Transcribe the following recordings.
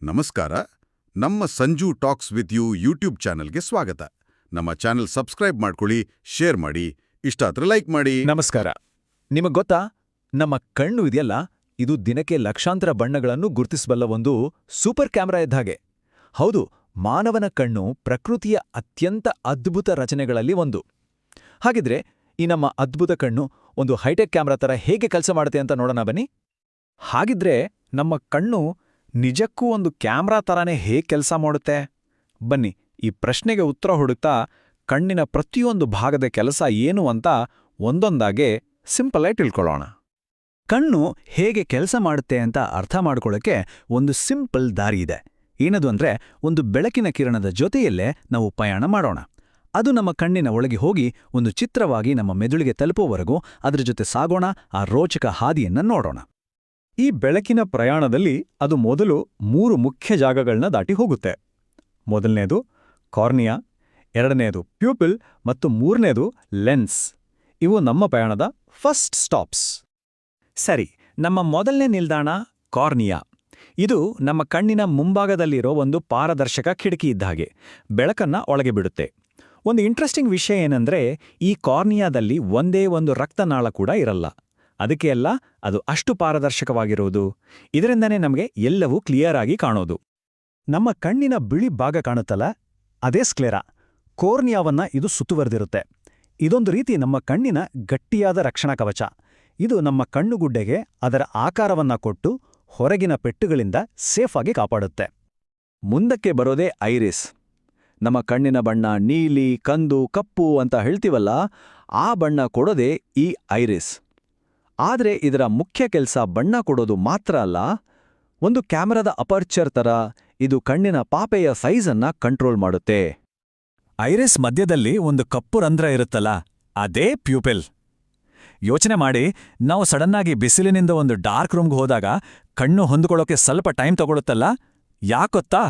ನಮಸ್ಕಾರ. ನಮ್ಮ Sanju talks with you YouTube ಚಾನೆಲ್ಗೆ ಸ್ವಾಗತ. ನಮ್ಮ ಚಾನೆಲ್ ಸಬ್ಸ್ಕ್ರೈಬ್ ಮಾಡ್ಕೊಳ್ಳಿ, ಶೇರ್ ಮಾಡಿ, ಇಷ್ಟ ಆದ್ರೆ ಲೈಕ್ ಮಾಡಿ. ನಮಸ್ಕಾರ. ನಿಮಗ್ ಗೊತ್ತಾ, ನಮ್ಮ ಕಣ್ಣು ಇದೆಯಲ್ಲ, ಇದು ದಿನಕ್ಕೆ ಲಕ್ಷಾಂತರ ಬಣ್ಣಗಳನ್ನು ಗುರ್ತಿಸಬಲ್ಲ ಒಂದು ಸೂಪರ್ ಕ್ಯಾಮ್ರಾ ಇದ್ದ ಹಾಗೆ. ಹೌದು, ಮಾನವನ ಕಣ್ಣು ಪ್ರಕೃತಿಯ ಅತ್ಯಂತ ಅದ್ಭುತ ರಚನೆಗಳಲ್ಲಿ ಒಂದು. ಹಾಗಿದ್ರೆ ಈ ನಮ್ಮ ಅದ್ಭುತ ಕಣ್ಣು ಒಂದು ಹೈಟೆಕ್ ಕ್ಯಾಮ್ರಾ ತರ ಹೇಗೆ ಕೆಲಸ ಮಾಡುತ್ತೆ ಅಂತ ನೋಡೋಣ ಬನ್ನಿ. ಹಾಗಿದ್ರೆ ನಮ್ಮ ಕಣ್ಣು ನಿಜಕ್ಕೂ ಒಂದು ಕ್ಯಾಮ್ರಾ ತರಾನೇ ಹೇಗೆ ಕೆಲಸ ಮಾಡುತ್ತೆ? ಬನ್ನಿ, ಈ ಪ್ರಶ್ನೆಗೆ ಉತ್ತರ ಹುಡುಕ್ತಾ ಕಣ್ಣಿನ ಪ್ರತಿಯೊಂದು ಭಾಗದ ಕೆಲಸ ಏನು ಅಂತ ಒಂದೊಂದಾಗೆ ಸಿಂಪಲ್ ಆಗಿ ತಿಳ್ಕೊಳ್ಳೋಣ. ಕಣ್ಣು ಹೇಗೆ ಕೆಲಸ ಮಾಡುತ್ತೆ ಅಂತ ಅರ್ಥ ಮಾಡ್ಕೊಳ್ಳೋಕ್ಕೆ ಒಂದು ಸಿಂಪಲ್ ದಾರಿ ಇದೆ. ಏನದು ಅಂದ್ರೆ, ಒಂದು ಬೆಳಕಿನ ಕಿರಣದ ಜೊತೆಯಲ್ಲೇ ನಾವು ಪಯಣ ಮಾಡೋಣ. ಅದು ನಮ್ಮ ಕಣ್ಣಿನ ಒಳಗೆ ಹೋಗಿ ಒಂದು ಚಿತ್ರವಾಗಿ ನಮ್ಮ ಮೆದುಳಿಗೆ ತಲುಪೋವರೆಗೂ ಅದರ ಜೊತೆ ಸಾಗೋಣ, ಆ ರೋಚಕ ಹಾದಿಯನ್ನ ನೋಡೋಣ. ಈ ಬೆಳಕಿನ ಪ್ರಯಾಣದಲ್ಲಿ ಅದು ಮೊದಲು 3 ಮುಖ್ಯ ಜಾಗಗಳನ್ನ ದಾಟಿ ಹೋಗುತ್ತೆ. ಮೊದಲನೇದು ಕಾರ್ನಿಯಾ, ಎರಡನೇದು ಪ್ಯೂಪಿಲ್ ಮತ್ತು ಮೂರನೇದು ಲೆನ್ಸ್. ಇವು ನಮ್ಮ ಪಯಣದ ಫಸ್ಟ್ ಸ್ಟಾಪ್ಸ್. ಸರಿ, ನಮ್ಮ ಮೊದಲನೇ ನಿಲ್ದಾಣ ಕಾರ್ನಿಯಾ. ಇದು ನಮ್ಮ ಕಣ್ಣಿನ ಮುಂಭಾಗದಲ್ಲಿರೋ ಒಂದು ಪಾರದರ್ಶಕ ಕಿಟಕಿ ಇದ್ದ ಹಾಗೆ, ಬೆಳಕನ್ನ ಒಳಗೆ ಬಿಡುತ್ತೆ. ಒಂದು ಇಂಟ್ರೆಸ್ಟಿಂಗ್ ವಿಷಯ ಏನಂದ್ರೆ, ಈ ಕಾರ್ನಿಯಾದಲ್ಲಿ ಒಂದೇ ಒಂದು ರಕ್ತನಾಳ ಕೂಡ ಇರಲ್ಲ. ಅದಕ್ಕೆ ಅಲ್ಲ ಅದು ಅಷ್ಟು ಪಾರದರ್ಶಕವಾಗಿರೋದು. ಇದರಿಂದನೇ ನಮಗೆ ಎಲ್ಲವೂ ಕ್ಲಿಯರ್ ಆಗಿ ಕಾಣೋದು. ನಮ್ಮ ಕಣ್ಣಿನ ಬಿಳಿ ಭಾಗ ಕಾಣುತ್ತಲ್ಲ, ಅದೇ ಸ್ಕ್ಲೆರಾ. ಕೋರ್ನಿಯಾವನ್ನ ಇದು ಸುತ್ತುವರೆದಿರುತ್ತೆ. ಇದೊಂದು ರೀತಿ ನಮ್ಮ ಕಣ್ಣಿನ ಗಟ್ಟಿಯಾದ ರಕ್ಷಣಾ ಕವಚ. ಇದು ನಮ್ಮ ಕಣ್ಣುಗುಡ್ಡೆಗೆ ಅದರ ಆಕಾರವನ್ನ ಕೊಟ್ಟು ಹೊರಗಿನ ಪೆಟ್ಟುಗಳಿಂದ ಸೇಫ್ ಆಗಿ ಕಾಪಾಡುತ್ತೆ. ಮುಂದಕ್ಕೆ ಬರೋದೇ ಐರಿಸ್. ನಮ್ಮ ಕಣ್ಣಿನ ಬಣ್ಣ ನೀಲಿ, ಕಂದು, ಕಪ್ಪು ಅಂತ ಹೇಳ್ತೀವಲ್ಲ, ಆ ಬಣ್ಣ ಕೊಡೋದೇ ಈ ಐರಿಸ್. ಆದ್ರೆ ಇದರ ಮುಖ್ಯ ಕೆಲಸ ಬಣ್ಣ ಕೊಡೋದು ಮಾತ್ರ ಅಲ್ಲ, ಒಂದು ಕ್ಯಾಮರಾದ ಅಪರ್ಚರ್ ತರ ಇದು ಕಣ್ಣಿನ ಪಾಪೆಯ ಸೈಜನ್ನ ಕಂಟ್ರೋಲ್ ಮಾಡುತ್ತೆ. ಐರಿಸ್ ಮಧ್ಯದಲ್ಲಿ ಒಂದು ಕಪ್ಪು ರಂಧ್ರ ಇರುತ್ತಲ್ಲ, ಅದೇ ಪ್ಯೂಪಿಲ್. ಯೋಚನೆ ಮಾಡಿ, ನಾವು ಸಡನ್ನಾಗಿ ಬಿಸಿಲಿನಿಂದ ಒಂದು ಡಾರ್ಕ್ ರೂಮ್ಗೆ ಹೋದಾಗ ಕಣ್ಣು ಹೊಂದ್ಕೊಳ್ಳೋಕೆ ಸ್ವಲ್ಪ ಟೈಮ್ ತಗೊಳುತ್ತಲ್ಲ, ಯಾಕೊತ್ತಾ?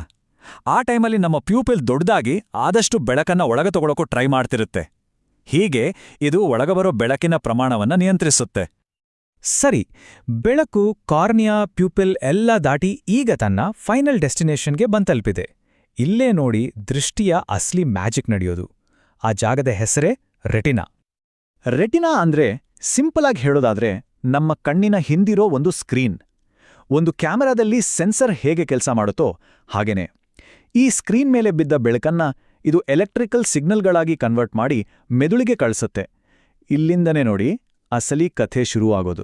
ಆ ಟೈಮಲ್ಲಿ ನಮ್ಮ ಪ್ಯೂಪಿಲ್ ದೊಡ್ಡದಾಗಿ ಆದಷ್ಟು ಬೆಳಕನ್ನ ಒಳಗೆ ತಗೊಳ್ಳೋಕೆ ಟ್ರೈ ಮಾಡ್ತಿರುತ್ತೆ. ಹೀಗೆ ಇದು ಒಳಗಬರೋ ಬೆಳಕಿನ ಪ್ರಮಾಣವನ್ನ ನಿಯಂತ್ರಿಸುತ್ತೆ. ಸರಿ, ಬೆಳಕು ಕಾರ್ನಿಯಾ, ಪ್ಯೂಪಿಲ್ ಎಲ್ಲ ದಾಟಿ ಈಗ ತನ್ನ ಫೈನಲ್ ಡೆಸ್ಟಿನೇಷನ್ಗೆ ಬಂತಲ್ಪಿದೆ. ಇಲ್ಲೇ ನೋಡಿ ದೃಷ್ಟಿಯ ಅಸ್ಲಿ ಮ್ಯಾಜಿಕ್ ನಡೆಯೋದು. ಆ ಜಾಗದ ಹೆಸರೇ ರೆಟಿನಾ. ರೆಟಿನಾ ಅಂದ್ರೆ, ಸಿಂಪಲ್ ಆಗಿ ಹೇಳೋದಾದ್ರೆ, ನಮ್ಮ ಕಣ್ಣಿನ ಹಿಂದಿರೋ ಒಂದು ಸ್ಕ್ರೀನ್. ಒಂದು ಕ್ಯಾಮರಾದಲ್ಲಿ ಸೆನ್ಸರ್ ಹೇಗೆ ಕೆಲಸ ಮಾಡುತ್ತೋ ಹಾಗೇನೆ ಈ ಸ್ಕ್ರೀನ್ ಮೇಲೆ ಬಿದ್ದ ಬೆಳಕನ್ನ ಇದು ಎಲೆಕ್ಟ್ರಿಕಲ್ ಸಿಗ್ನಲ್ಗಳಾಗಿ ಕನ್ವರ್ಟ್ ಮಾಡಿ ಮೆದುಳಿಗೆ ಕಳಿಸುತ್ತೆ. ಇಲ್ಲಿಂದನೇ ನೋಡಿ ಅಸಲಿ ಕಥೆ ಶುರುವಾಗೋದು.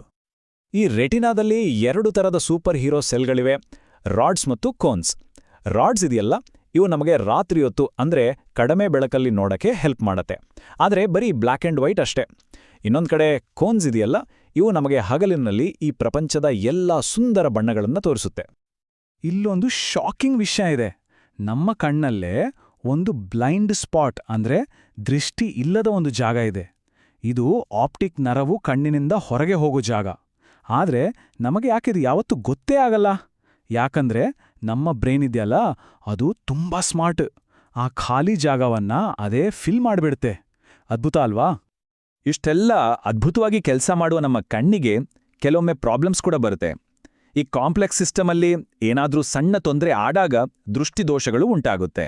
ಈ ರೆಟಿನಾದಲ್ಲಿ 2 ಥರದ ಸೂಪರ್ ಹೀರೋ ಸೆಲ್ಗಳಿವೆ, ರಾಡ್ಸ್ ಮತ್ತು ಕೋನ್ಸ್. ರಾಡ್ಸ್ ಇದೆಯಲ್ಲ, ಇವು ನಮಗೆ ರಾತ್ರಿ ಹೊತ್ತು ಅಂದ್ರೆ ಕಡಿಮೆ ಬೆಳಕಲ್ಲಿ ನೋಡಕ್ಕೆ ಹೆಲ್ಪ್ ಮಾಡತ್ತೆ. ಆದರೆ ಬರೀ ಬ್ಲ್ಯಾಕ್ ಆ್ಯಂಡ್ ವೈಟ್ ಅಷ್ಟೇ. ಇನ್ನೊಂದು ಕಡೆ ಕೋನ್ಸ್ ಇದೆಯಲ್ಲ, ಇವು ನಮಗೆ ಹಗಲಿನಲ್ಲಿ ಈ ಪ್ರಪಂಚದ ಎಲ್ಲ ಸುಂದರ ಬಣ್ಣಗಳನ್ನು ತೋರಿಸುತ್ತೆ. ಇಲ್ಲೊಂದು ಶಾಕಿಂಗ್ ವಿಷಯ ಇದೆ. ನಮ್ಮ ಕಣ್ಣಲ್ಲೇ ಒಂದು ಬ್ಲೈಂಡ್ ಸ್ಪಾಟ್ ಅಂದ್ರೆ ದೃಷ್ಟಿ ಇಲ್ಲದ ಒಂದು ಜಾಗ ಇದೆ. ಇದು ಆಪ್ಟಿಕ್ ನರವು ಕಣ್ಣಿನಿಂದ ಹೊರಗೆ ಹೋಗೋ ಜಾಗ. ಆದ್ರೆ ನಮಗೆ ಯಾಕಿದು ಯಾವತ್ತೂ ಗೊತ್ತೇ ಆಗಲ್ಲ. ಯಾಕಂದ್ರೆ ನಮ್ಮ ಬ್ರೈನ್ ಇದೆಯಲ್ಲ, ಅದು ತುಂಬಾ ಸ್ಮಾರ್ಟ್. ಆ ಖಾಲಿ ಜಾಗವನ್ನ ಅದೇ ಫಿಲ್ ಮಾಡಿಬಿಡುತ್ತೆ. ಅದ್ಭುತ ಅಲ್ವಾ? ಇಷ್ಟೆಲ್ಲ ಅದ್ಭುತವಾಗಿ ಕೆಲಸ ಮಾಡುವ ನಮ್ಮ ಕಣ್ಣಿಗೆ ಕೆಲವೊಮ್ಮೆ ಪ್ರಾಬ್ಲಮ್ಸ್ ಕೂಡ ಬರುತ್ತೆ. ಈ ಕಾಂಪ್ಲೆಕ್ಸ್ ಸಿಸ್ಟಮಲ್ಲಿ ಏನಾದ್ರೂ ಸಣ್ಣ ತೊಂದರೆ ಆದಾಗ ದೃಷ್ಟಿದೋಷಗಳು ಉಂಟಾಗುತ್ತೆ.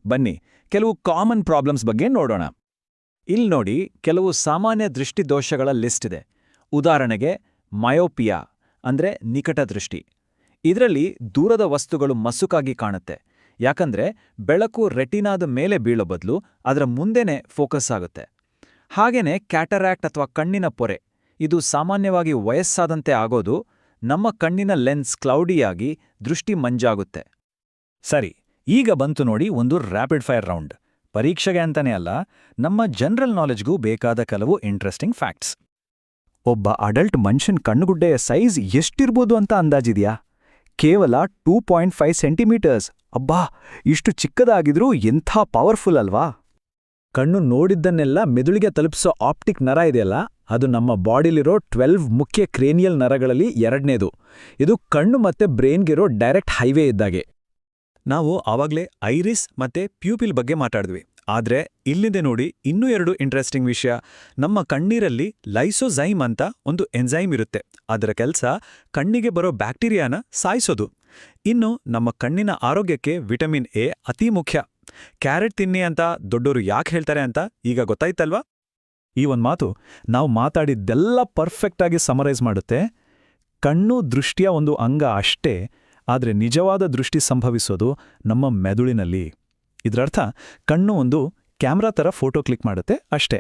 ಬನ್ನಿ, ಕೆಲವು ಕಾಮನ್ ಪ್ರಾಬ್ಲಮ್ಸ್ ಬಗ್ಗೆ ನೋಡೋಣ. ಇಲ್ಲಿ ನೋಡಿ, ಕೆಲವು ಸಾಮಾನ್ಯ ದೃಷ್ಟಿದೋಷಗಳ ಲಿಸ್ಟ್ ಇದೆ. ಉದಾಹರಣೆಗೆ ಮಯೋಪಿಯಾ ಅಂದ್ರೆ ನಿಕಟ ದೃಷ್ಟಿ. ಇದರಲ್ಲಿ ದೂರದ ವಸ್ತುಗಳು ಮಸುಕಾಗಿ ಕಾಣುತ್ತೆ. ಯಾಕಂದ್ರೆ ಬೆಳಕು ರೆಟಿನಾದ ಮೇಲೆ ಬೀಳೋ ಬದಲು ಅದರ ಮುಂದೆನೇ ಫೋಕಸ್ ಆಗುತ್ತೆ. ಹಾಗೇನೆ ಕ್ಯಾಟರಾಕ್ಟ್ ಅಥವಾ ಕಣ್ಣಿನ ಪೊರೆ, ಇದು ಸಾಮಾನ್ಯವಾಗಿ ವಯಸ್ಸಾದಂತೆ ಆಗೋದು. ನಮ್ಮ ಕಣ್ಣಿನ ಲೆನ್ಸ್ ಕ್ಲೌಡಿಯಾಗಿ ದೃಷ್ಟಿ ಮಂಜಾಗುತ್ತೆ. ಸರಿ, ಈಗ ಬಂತು ನೋಡಿ ಒಂದು ರ್ಯಾಪಿಡ್ ಫೈರ್ ರೌಂಡ್. ಪರೀಕ್ಷೆಗೆ ಅಂತಾನೆ ಅಲ್ಲ, ನಮ್ಮ ಜನರಲ್ ನಾಲೆಜ್ಗೂ ಬೇಕಾದ ಕೆಲವು ಇಂಟ್ರೆಸ್ಟಿಂಗ್ ಫ್ಯಾಕ್ಟ್ಸ್. ಒಬ್ಬ ಅಡಲ್ಟ್ ಮನುಷ್ಯನ್ ಕಣ್ಣುಗುಡ್ಡೆಯ ಸೈಜ್ ಎಷ್ಟಿರ್ಬೋದು ಅಂತ ಅಂದಾಜಿದ್ಯಾ? ಕೇವಲ 2.5 ಸೆಂಟಿಮೀಟರ್ಸ್. ಅಬ್ಬಾ, ಇಷ್ಟು ಚಿಕ್ಕದಾಗಿದ್ರೂ ಎಂಥ ಪವರ್ಫುಲ್ ಅಲ್ವಾ? ಕಣ್ಣು ನೋಡಿದ್ದನ್ನೆಲ್ಲ ಮೆದುಳಿಗೆ ತಲುಪಿಸೋ ಆಪ್ಟಿಕ್ ನರ ಇದೆಯಲ್ಲ, ಅದು ನಮ್ಮ ಬಾಡಿಲಿರೋ 12 ಮುಖ್ಯ ಕ್ರೇನಿಯಲ್ ನರಗಳಲ್ಲಿ ಎರಡನೇದು. ಇದು ಕಣ್ಣು ಮತ್ತೆ ಬ್ರೈನ್ಗಿರೋ ಡೈರೆಕ್ಟ್ ಹೈವೇ ಇದ್ದಾಗೆ. ನಾವು ಆವಾಗ್ಲೇ ಐರಿಸ್ ಮತ್ತೆ ಪ್ಯೂಪಿಲ್ ಬಗ್ಗೆ ಮಾತಾಡಿದ್ವಿ. ಆದ್ರೆ ಇಲ್ಲಿದೆ ನೋಡಿ ಇನ್ನೂ 2 ಇಂಟ್ರೆಸ್ಟಿಂಗ್ ವಿಷಯ. ನಮ್ಮ ಕಣ್ಣೀರಲ್ಲಿ ಲೈಸೋಸೈಮ್ ಅಂತ ಒಂದು ಎನ್ಸೈಮ್ ಇರುತ್ತೆ. ಅದರ ಕೆಲಸ ಕಣ್ಣಿಗೆ ಬರೋ ಬ್ಯಾಕ್ಟೀರಿಯಾನ ಸಾಯಿಸೋದು. ಇನ್ನು ನಮ್ಮ ಕಣ್ಣಿನ ಆರೋಗ್ಯಕ್ಕೆ ವಿಟಮಿನ್ ಎ ಅತಿ ಮುಖ್ಯ. ಕ್ಯಾರೆಟ್ ತಿನ್ನಿ ಅಂತ ದೊಡ್ಡೋರು ಯಾಕೆ ಹೇಳ್ತಾರೆ ಅಂತ ಈಗ ಗೊತ್ತಾಯ್ತಲ್ವಾ? ಈ ಒಂದ್ ಮಾತು ನಾವು ಮಾತಾಡಿದ್ದೆಲ್ಲ ಪರ್ಫೆಕ್ಟಾಗಿ ಸಮರೈಸ್ ಮಾಡುತ್ತೆ. ಕಣ್ಣು ದೃಷ್ಟಿಯ ಒಂದು ಅಂಗ ಅಷ್ಟೇ, ಆದರೆ ನಿಜವಾದ ದೃಷ್ಟಿ ಸಂಭವಿಸೋದು ನಮ್ಮ ಮೆದುಳಿನಲ್ಲಿ. ಇದರರ್ಥ ಕಣ್ಣು ಒಂದು ಕ್ಯಾಮ್ರಾ ಥರ ಫೋಟೋ ಕ್ಲಿಕ್ ಮಾಡುತ್ತೆ ಅಷ್ಟೇ.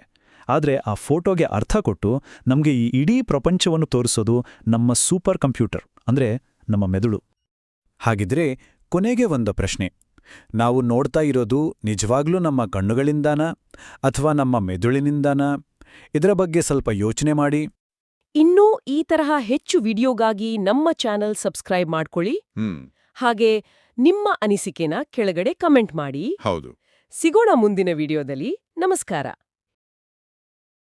ಆದರೆ ಆ ಫೋಟೋಗೆ ಅರ್ಥ ಕೊಟ್ಟು ನಮಗೆ ಈ ಇಡೀ ಪ್ರಪಂಚವನ್ನು ತೋರಿಸೋದು ನಮ್ಮ ಸೂಪರ್ ಕಂಪ್ಯೂಟರ್, ಅಂದ್ರೆ ನಮ್ಮ ಮೆದುಳು. ಹಾಗಿದ್ರೆ ಕೊನೆಗೆ ಒಂದು ಪ್ರಶ್ನೆ. ನಾವು ನೋಡ್ತಾ ಇರೋದು ನಿಜವಾಗ್ಲೂ ನಮ್ಮ ಕಣ್ಣುಗಳಿಂದಾನ ಅಥವಾ ನಮ್ಮ ಮೆದುಳಿನಿಂದಾನ? ಇದರ ಬಗ್ಗೆ ಸ್ವಲ್ಪ ಯೋಚನೆ ಮಾಡಿ. ಇನ್ನೂ ಈ ತರಹ ಹೆಚ್ಚು ವಿಡಿಯೋಗಾಗಿ ನಮ್ಮ ಚಾನೆಲ್ ಸಬ್ಸ್ಕ್ರೈಬ್ ಮಾಡ್ಕೊಳ್ಳಿ. ಹಾಗೆ ನಿಮ್ಮ ಅನಿಸಿಕೆನ ಕೆಳಗಡೆ ಕಮೆಂಟ್ ಮಾಡಿ. ಹೌದು. ಸಿಗೋಣ ಮುಂದಿನ ವಿಡಿಯೋದಲ್ಲಿ. ನಮಸ್ಕಾರ.